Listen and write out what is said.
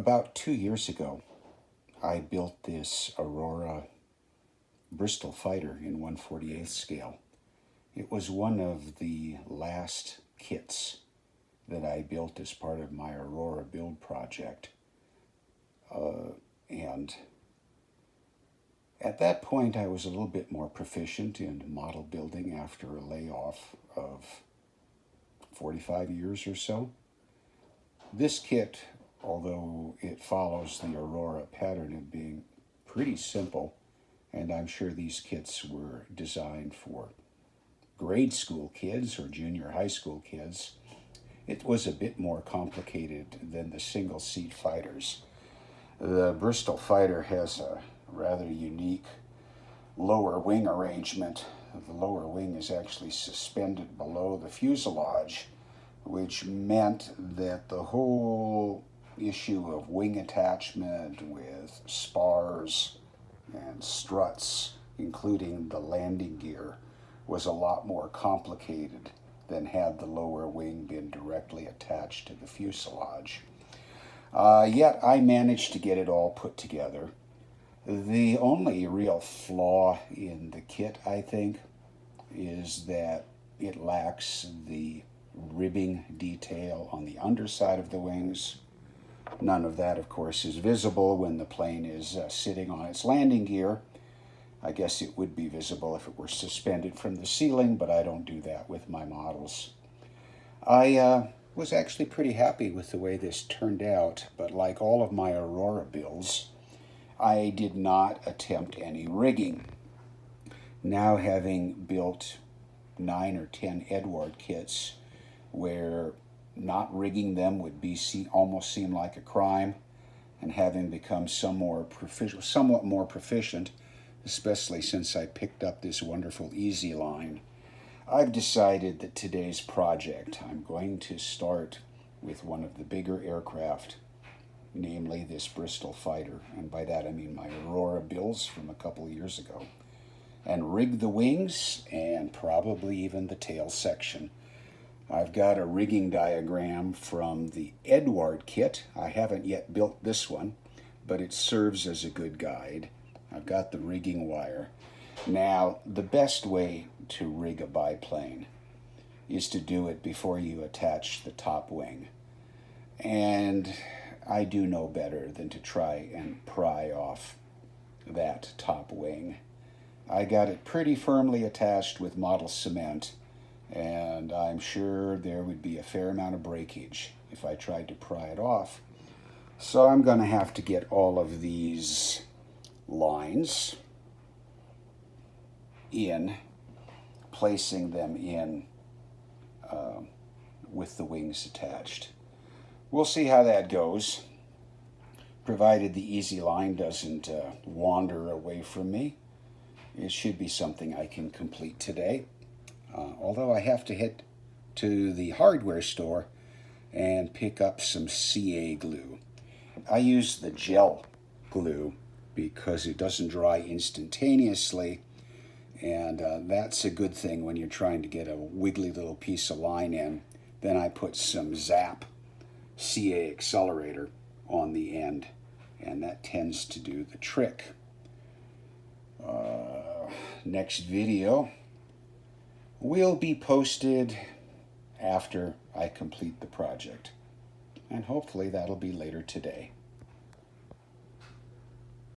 About 2 years ago, I built this Aurora Bristol fighter in 1/48 scale. It was one of the last kits that I built as part of my Aurora build project. And at that point, I was a little bit more proficient in model building after a layoff of 45 years or so. This kit, although it follows the Aurora pattern of being pretty simple, and I'm sure these kits were designed for grade school kids or junior high school kids, it was a bit more complicated than the single seat fighters. The Bristol fighter has a rather unique lower wing arrangement. The lower wing is actually suspended below the fuselage, which meant that the whole issue of wing attachment with spars and struts, including the landing gear, was a lot more complicated than had the lower wing been directly attached to the fuselage. Yet I managed to get it all put together. The only real flaw in the kit, I think, is that it lacks the ribbing detail on the underside of the wings. None of that, of course, is visible when the plane is sitting on its landing gear. I guess it would be visible if it were suspended from the ceiling, but I don't do that with my models. I was actually pretty happy with the way this turned out, but like all of my Aurora builds, I did not attempt any rigging. Now, having built 9 or 10 Edward kits where not rigging them would almost seem like a crime, and having become somewhat more proficient, especially since I picked up this wonderful Easy line, I've decided that today's project, I'm going to start with one of the bigger aircraft, namely this Bristol fighter, and by that I mean my Aurora builds from a couple of years ago, and rig the wings and probably even the tail section. I've got a rigging diagram from the Edward kit. I haven't yet built this one, but it serves as a good guide. I've got the rigging wire. Now, the best way to rig a biplane is to do it before you attach the top wing. And I do know better than to try and pry off that top wing. I got it pretty firmly attached with model cement, and I'm sure there would be a fair amount of breakage if I tried to pry it off. So I'm going to have to get all of these lines in, placing them in with the wings attached. We'll see how that goes, provided the Easy line doesn't wander away from me. It should be something I can complete today, although I have to head to the hardware store and pick up some CA glue. I use the gel glue because it doesn't dry instantaneously, and that's a good thing when you're trying to get a wiggly little piece of line in. Then I put some Zap CA accelerator on the end, and that tends to do the trick. Next video will be posted after I complete the project, and hopefully that'll be later today.